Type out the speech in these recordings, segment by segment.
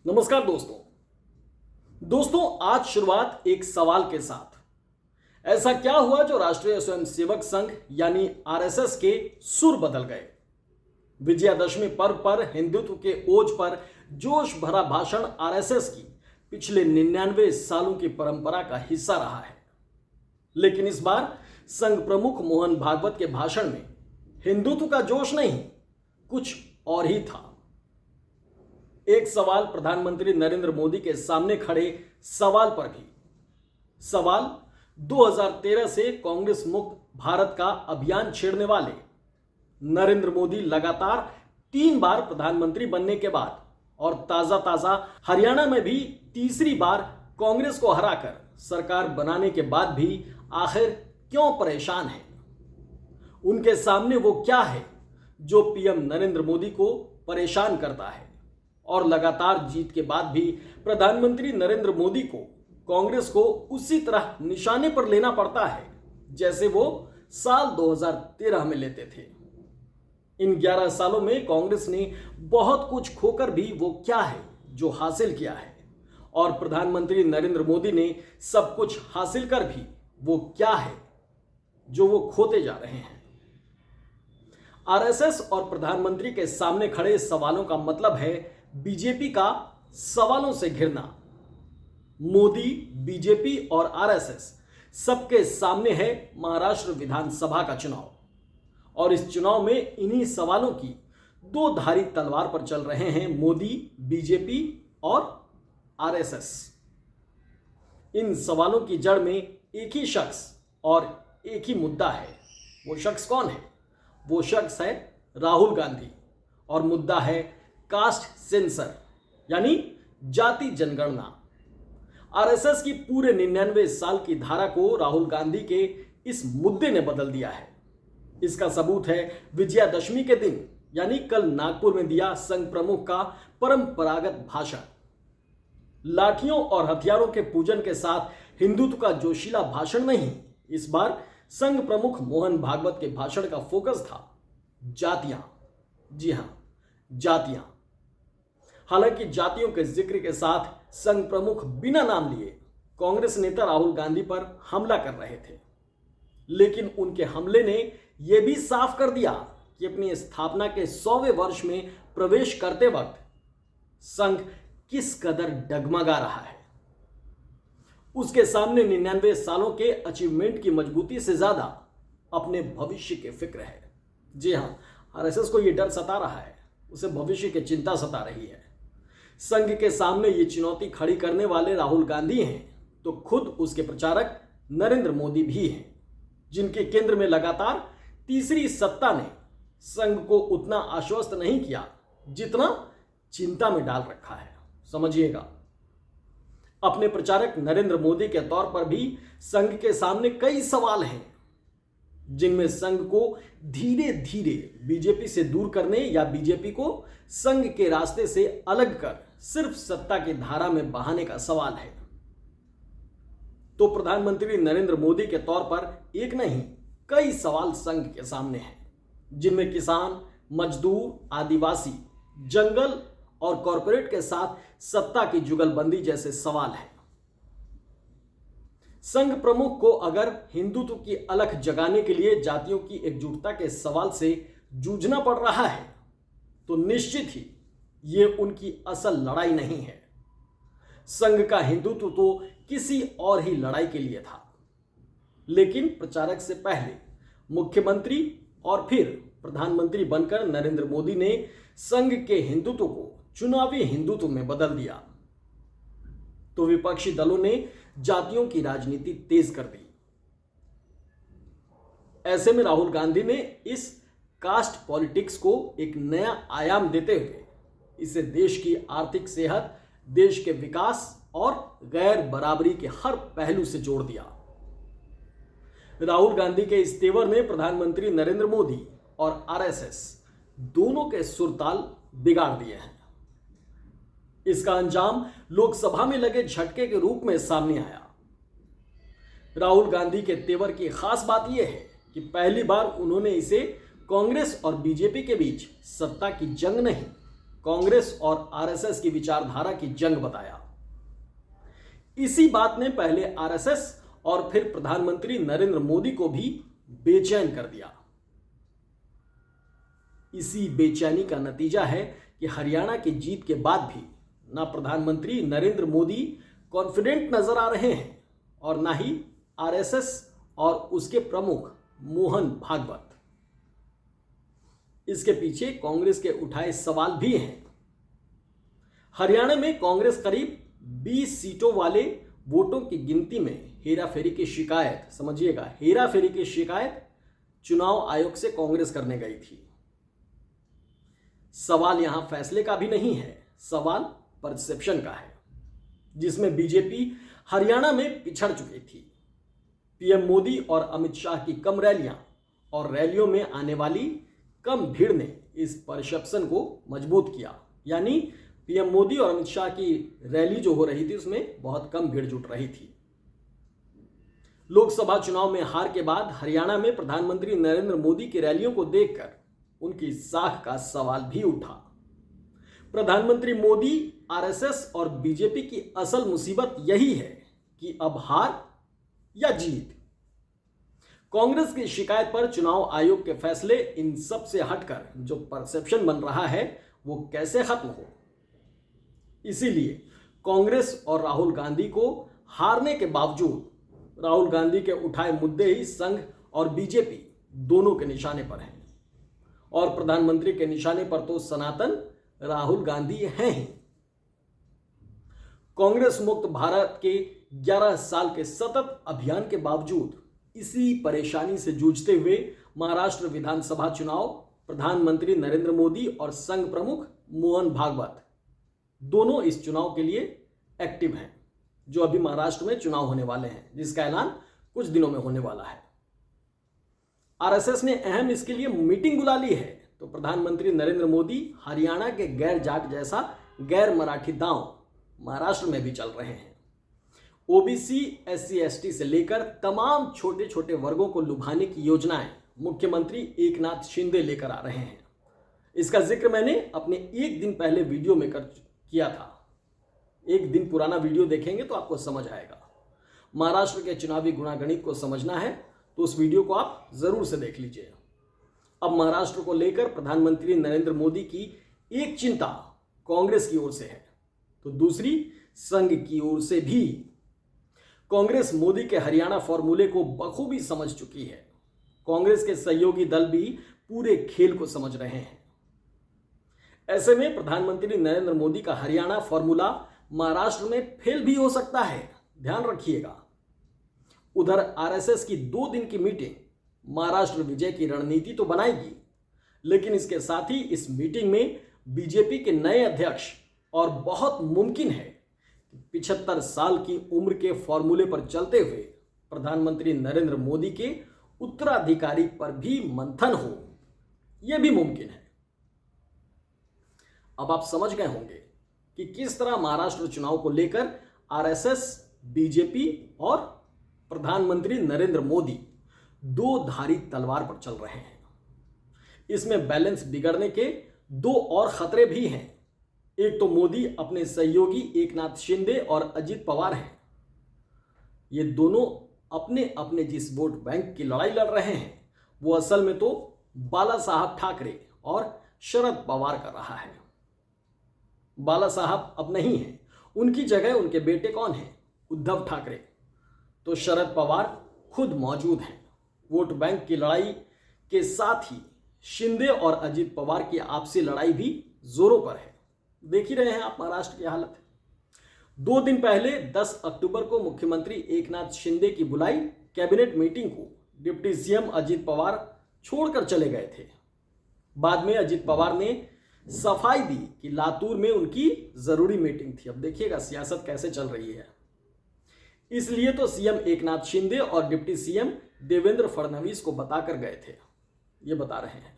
नमस्कार दोस्तों आज शुरुआत एक सवाल के साथ। ऐसा क्या हुआ जो राष्ट्रीय स्वयंसेवक संघ यानी आरएसएस के सुर बदल गए? विजयादशमी पर्व पर हिंदुत्व के ओज पर जोश भरा भाषण आरएसएस की पिछले 99 सालों की परंपरा का हिस्सा रहा है। लेकिन इस बार संघ प्रमुख मोहन भागवत के भाषण में हिंदुत्व का जोश नहीं, कुछ और ही था। एक सवाल प्रधानमंत्री नरेंद्र मोदी के सामने खड़े सवाल पर भी। सवाल 2013 से कांग्रेस मुक्त भारत का अभियान छेड़ने वाले नरेंद्र मोदी लगातार 3 बार प्रधानमंत्री बनने के बाद और ताजा हरियाणा में भी तीसरी बार कांग्रेस को हराकर सरकार बनाने के बाद भी आखिर क्यों परेशान है? उनके सामने वो क्या है जो पीएम नरेंद्र मोदी को परेशान करता है? और लगातार जीत के बाद भी प्रधानमंत्री नरेंद्र मोदी को कांग्रेस को उसी तरह निशाने पर लेना पड़ता है जैसे वो साल 2013 में लेते थे। इन 11 सालों में कांग्रेस ने बहुत कुछ खोकर भी वो क्या है जो हासिल किया है, और प्रधानमंत्री नरेंद्र मोदी ने सब कुछ हासिल कर भी वो क्या है जो वो खोते जा रहे हैं। आरएसएस और प्रधानमंत्री के सामने खड़े सवालों का मतलब है बीजेपी का सवालों से घिरना। मोदी, बीजेपी और आरएसएस सबके सामने है महाराष्ट्र विधानसभा का चुनाव, और इस चुनाव में इन्हीं सवालों की 2 धारी तलवार पर चल रहे हैं मोदी, बीजेपी और आरएसएस। इन सवालों की जड़ में एक ही शख्स और एक ही मुद्दा है। वो शख्स कौन है? वो शख्स है राहुल गांधी, और मुद्दा है कास्ट सेंसर यानी जाति जनगणना। आरएसएस की पूरे 99 साल की धारा को राहुल गांधी के इस मुद्दे ने बदल दिया है। इसका सबूत है विजयादशमी के दिन यानी कल नागपुर में दिया संघ प्रमुख का परंपरागत भाषण। लाठियों और हथियारों के पूजन के साथ हिंदुत्व का जोशीला भाषण नहीं, इस बार संघ प्रमुख मोहन भागवत के भाषण का फोकस था जातियां। जी हां, जातियां। हालांकि जातियों के जिक्र के साथ संघ प्रमुख बिना नाम लिए कांग्रेस नेता राहुल गांधी पर हमला कर रहे थे, लेकिन उनके हमले ने यह भी साफ कर दिया कि अपनी स्थापना के 100वें वर्ष में प्रवेश करते वक्त संघ किस कदर डगमगा रहा है। उसके सामने 99 सालों के अचीवमेंट की मजबूती से ज्यादा अपने भविष्य की फिक्र है। जी हां, आरएसएस को यह डर सता रहा है, उसे भविष्य की चिंता सता रही है। संघ के सामने ये चुनौती खड़ी करने वाले राहुल गांधी हैं तो खुद उसके प्रचारक नरेंद्र मोदी भी हैं, जिनके केंद्र में लगातार तीसरी सत्ता ने संघ को उतना आश्वस्त नहीं किया जितना चिंता में डाल रखा है। समझिएगा, अपने प्रचारक नरेंद्र मोदी के तौर पर भी संघ के सामने कई सवाल हैं जिनमें संघ को धीरे धीरे बीजेपी से दूर करने या बीजेपी को संघ के रास्ते से अलग कर सिर्फ सत्ता की धारा में बहाने का सवाल है। तो प्रधानमंत्री नरेंद्र मोदी के तौर पर एक नहीं कई सवाल संघ के सामने हैं, जिनमें किसान, मजदूर, आदिवासी, जंगल और कॉरपोरेट के साथ सत्ता की जुगलबंदी जैसे सवाल हैं। संघ प्रमुख को अगर हिंदुत्व की अलख जगाने के लिए जातियों की एकजुटता के सवाल से जूझना पड़ रहा है तो निश्चित ही ये उनकी असल लड़ाई नहीं है। संघ का हिंदुत्व तो किसी और ही लड़ाई के लिए था, लेकिन प्रचारक से पहले मुख्यमंत्री और फिर प्रधानमंत्री बनकर नरेंद्र मोदी ने संघ के हिंदुत्व को चुनावी हिंदुत्व में बदल दिया तो विपक्षी दलों ने जातियों की राजनीति तेज कर दी। ऐसे में राहुल गांधी ने इस कास्ट पॉलिटिक्स को एक नया आयाम देते हुए इसे देश की आर्थिक सेहत, देश के विकास और गैर बराबरी के हर पहलू से जोड़ दिया। राहुल गांधी के इस तेवर ने प्रधानमंत्री नरेंद्र मोदी और आरएसएस दोनों के सुरताल बिगाड़ दिए हैं। इसका अंजाम लोकसभा में लगे झटके के रूप में सामने आया। राहुल गांधी के तेवर की खास बात यह है कि पहली बार उन्होंने इसे कांग्रेस और बीजेपी के बीच सत्ता की जंग नहीं, कांग्रेस और आरएसएस की विचारधारा की जंग बताया। इसी बात ने पहले आरएसएस और फिर प्रधानमंत्री नरेंद्र मोदी को भी बेचैन कर दिया। इसी बेचैनी का नतीजा है कि हरियाणा की जीत के बाद भी ना प्रधानमंत्री नरेंद्र मोदी कॉन्फिडेंट नजर आ रहे हैं और ना ही आरएसएस और उसके प्रमुख मोहन भागवत। इसके पीछे कांग्रेस के उठाए सवाल भी हैं। हरियाणा में कांग्रेस करीब 20 सीटों वाले वोटों की गिनती में हेराफेरी की शिकायत, समझिएगा, हेराफेरी की शिकायत चुनाव आयोग से कांग्रेस करने गई थी। सवाल यहां फैसले का भी नहीं है, सवाल परसेप्शन का है, जिसमें बीजेपी हरियाणा में पिछड़ चुकी थी। पीएम मोदी और अमित शाह की कम रैलियां और रैलियों में आने वाली कम भीड़ ने इस परसेप्शन को मजबूत किया। यानी पीएम मोदी और अमित शाह की रैली जो हो रही थी उसमें बहुत कम भीड़ जुट रही थी। लोकसभा चुनाव में हार के बाद हरियाणा में प्रधानमंत्री नरेंद्र मोदी की रैलियों को देखकर उनकी साख का सवाल भी उठा। प्रधानमंत्री मोदी, आरएसएस और बीजेपी की असल मुसीबत यही है कि अब हार या जीत। कांग्रेस की शिकायत पर चुनाव आयोग के फैसले, इन सब से हटकर जो परसेप्शन बन रहा है वो कैसे खत्म हो। इसीलिए कांग्रेस और राहुल गांधी को हारने के बावजूद राहुल गांधी के उठाए मुद्दे ही संघ और बीजेपी दोनों के निशाने पर हैं और प्रधानमंत्री के निशाने पर तो सनातन राहुल गांधी हैं ही। कांग्रेस मुक्त भारत के 11 साल के सतत अभियान के बावजूद इसी परेशानी से जूझते हुए महाराष्ट्र विधानसभा चुनाव प्रधानमंत्री नरेंद्र मोदी और संघ प्रमुख मोहन भागवत दोनों इस चुनाव के लिए एक्टिव हैं, जो अभी महाराष्ट्र में चुनाव होने वाले हैं, जिसका ऐलान कुछ दिनों में होने वाला है। आरएसएस ने अहम इसके लिए मीटिंग बुला ली है, तो प्रधानमंत्री नरेंद्र मोदी हरियाणा के गैर जाट जैसा गैर मराठी दांव महाराष्ट्र में भी चल रहे हैं। ओबीसी, एससी, एसटी से लेकर तमाम छोटे छोटे वर्गों को लुभाने की योजनाएं मुख्यमंत्री एकनाथ शिंदे लेकर आ रहे हैं। इसका जिक्र मैंने अपने एक दिन पहले वीडियो में किया था। एक दिन पुराना वीडियो देखेंगे तो आपको समझ आएगा। महाराष्ट्र के चुनावी गुणागणित को समझना है तो उस वीडियो को आप जरूर से देख लीजिए। अब महाराष्ट्र को लेकर प्रधानमंत्री नरेंद्र मोदी की एक चिंता कांग्रेस की ओर से है तो दूसरी संघ की ओर से भी। कांग्रेस मोदी के हरियाणा फॉर्मूले को बखूबी समझ चुकी है। कांग्रेस के सहयोगी दल भी पूरे खेल को समझ रहे हैं। ऐसे में प्रधानमंत्री नरेंद्र मोदी का हरियाणा फॉर्मूला महाराष्ट्र में फेल भी हो सकता है, ध्यान रखिएगा। उधर आरएसएस की 2 दिन की मीटिंग महाराष्ट्र विजय की रणनीति तो बनाएगी, लेकिन इसके साथ ही इस मीटिंग में बीजेपी के नए अध्यक्ष और बहुत मुमकिन है कि 75 साल की उम्र के फॉर्मूले पर चलते हुए प्रधानमंत्री नरेंद्र मोदी के उत्तराधिकारी पर भी मंथन हो, यह भी मुमकिन है। अब आप समझ गए होंगे कि किस तरह महाराष्ट्र चुनाव को लेकर आरएसएस, बीजेपी और प्रधानमंत्री नरेंद्र मोदी 2 धारी तलवार पर चल रहे हैं। इसमें बैलेंस बिगड़ने के 2 और खतरे भी हैं। एक तो मोदी अपने सहयोगी एकनाथ शिंदे और अजित पवार हैं। ये दोनों अपने अपने जिस वोट बैंक की लड़ाई लड़ रहे हैं वो असल में तो बाला साहब ठाकरे और शरद पवार कर रहा है। बाला साहब अब नहीं है, उनकी जगह उनके बेटे कौन हैं? उद्धव ठाकरे। तो शरद पवार खुद मौजूद हैं। वोट बैंक की लड़ाई के साथ ही शिंदे और अजित पवार की आपसी लड़ाई भी जोरों पर है। देख ही रहे हैं आप महाराष्ट्र की हालत। 2 दिन पहले 10 अक्टूबर को मुख्यमंत्री एकनाथ शिंदे की बुलाई कैबिनेट मीटिंग को डिप्टी सीएम अजित पवार छोड़कर चले गए थे। बाद में अजित पवार ने सफाई दी कि लातूर में उनकी जरूरी मीटिंग थी। अब देखिएगा सियासत कैसे चल रही है। इसलिए तो सीएम एकनाथ शिंदे और डिप्टी सीएम देवेंद्र फडणवीस को बताकर गए थे, ये बता रहे हैं।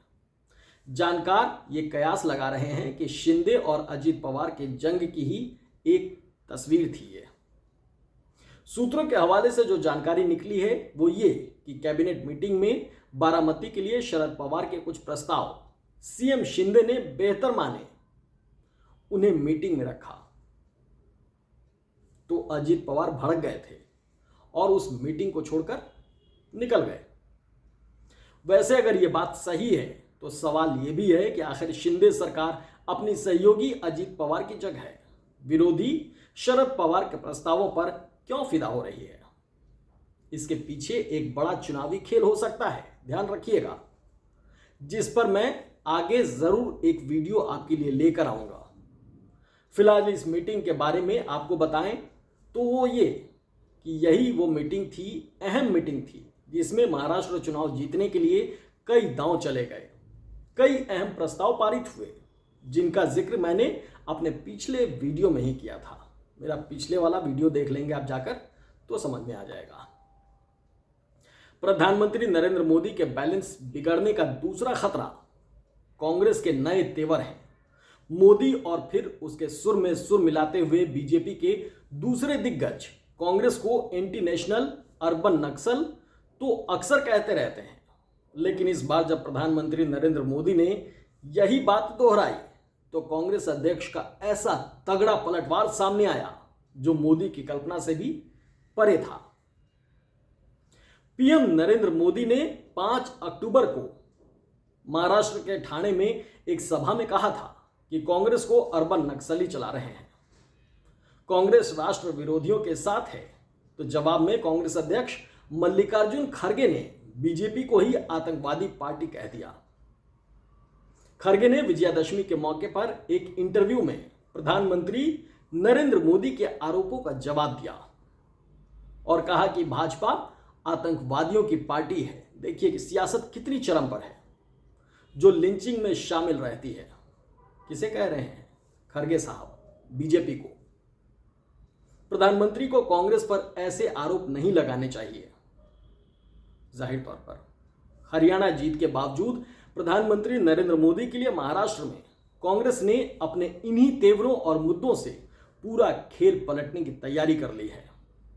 जानकार ये कयास लगा रहे हैं कि शिंदे और अजित पवार के जंग की ही एक तस्वीर थी ये। सूत्रों के हवाले से जो जानकारी निकली है वो ये कि कैबिनेट मीटिंग में बारामती के लिए शरद पवार के कुछ प्रस्ताव सीएम शिंदे ने बेहतर माने उन्हें मीटिंग में रखा तो अजीत पवार भड़क गए थे और उस मीटिंग को छोड़कर निकल गए। वैसे अगर यह बात सही है तो सवाल यह भी है कि आखिर शिंदे सरकार अपनी सहयोगी अजीत पवार की जगह विरोधी शरद पवार के प्रस्तावों पर क्यों फिदा हो रही है? इसके पीछे एक बड़ा चुनावी खेल हो सकता है, ध्यान रखिएगा, जिस पर मैं आगे जरूर एक वीडियो आपके लिए लेकर आऊंगा। फिलहाल इस मीटिंग के बारे में आपको बताएं तो वो ये कि यही वो मीटिंग थी, अहम मीटिंग थी, जिसमें महाराष्ट्र चुनाव जीतने के लिए कई दांव चले गए, कई अहम प्रस्ताव पारित हुए, जिनका जिक्र मैंने अपने पिछले वीडियो में ही किया था। मेरा पिछले वाला वीडियो देख लेंगे आप जाकर तो समझ में आ जाएगा। प्रधानमंत्री नरेंद्र मोदी के बैलेंस बिगड़ने का दूसरा खतरा कांग्रेस के नए तेवर हैं। मोदी और फिर उसके सुर में सुर मिलाते हुए बीजेपी के दूसरे दिग्गज कांग्रेस को एंटी नेशनल, अर्बन नक्सल तो अक्सर कहते रहते हैं, लेकिन इस बार जब प्रधानमंत्री नरेंद्र मोदी ने यही बात दोहराई तो कांग्रेस अध्यक्ष का ऐसा तगड़ा पलटवार सामने आया जो मोदी की कल्पना से भी परे था। पीएम नरेंद्र मोदी ने 5 अक्टूबर को महाराष्ट्र के ठाणे में एक सभा में कहा था कि कांग्रेस को अर्बन नक्सली चला रहे हैं, कांग्रेस राष्ट्र विरोधियों के साथ है। तो जवाब में कांग्रेस अध्यक्ष मल्लिकार्जुन खड़गे ने बीजेपी को ही आतंकवादी पार्टी कह दिया। खड़गे ने विजयादशमी के मौके पर एक इंटरव्यू में प्रधानमंत्री नरेंद्र मोदी के आरोपों का जवाब दिया और कहा कि भाजपा आतंकवादियों की पार्टी है। देखिए कि सियासत कितनी चरम पर है, जो लिंचिंग में शामिल रहती है। किसे कह रहे हैं? खड़गे साहब, बीजेपी को। प्रधानमंत्री को कांग्रेस पर ऐसे आरोप नहीं लगाने चाहिए। जाहिर तौर पर हरियाणा जीत के बावजूद प्रधानमंत्री नरेंद्र मोदी के लिए महाराष्ट्र में कांग्रेस ने अपने इन्हीं तेवरों और मुद्दों से पूरा खेल पलटने की तैयारी कर ली है।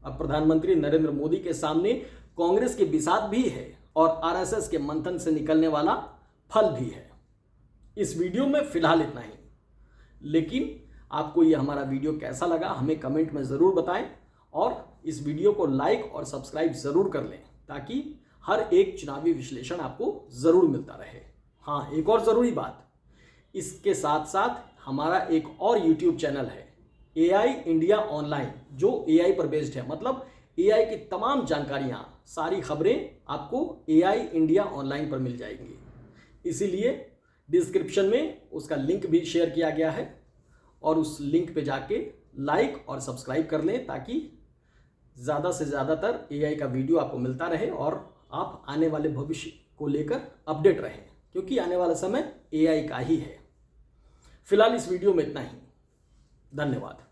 अब प्रधानमंत्री नरेंद्र मोदी के सामने कांग्रेस की बिसात भी है और आरएसएस के मंथन से निकलने वाला फल भी है। इस वीडियो में फिलहाल इतना ही, लेकिन आपको यह हमारा वीडियो कैसा लगा हमें कमेंट में ज़रूर बताएं और इस वीडियो को लाइक और सब्सक्राइब ज़रूर कर लें ताकि हर एक चुनावी विश्लेषण आपको ज़रूर मिलता रहे। हाँ, एक और ज़रूरी बात, इसके साथ साथ हमारा एक और यूट्यूब चैनल है AI इंडिया ऑनलाइन, जो AI पर बेस्ड है। मतलब AI की तमाम जानकारियाँ, सारी खबरें आपको AI इंडिया ऑनलाइन पर मिल जाएंगी। इसीलिए डिस्क्रिप्शन में उसका लिंक भी शेयर किया गया है और उस लिंक पे जाके लाइक और सब्सक्राइब कर लें ताकि ज़्यादा से ज़्यादातर AI का वीडियो आपको मिलता रहे और आप आने वाले भविष्य को लेकर अपडेट रहें, क्योंकि आने वाला समय AI का ही है। फिलहाल इस वीडियो में इतना ही। धन्यवाद।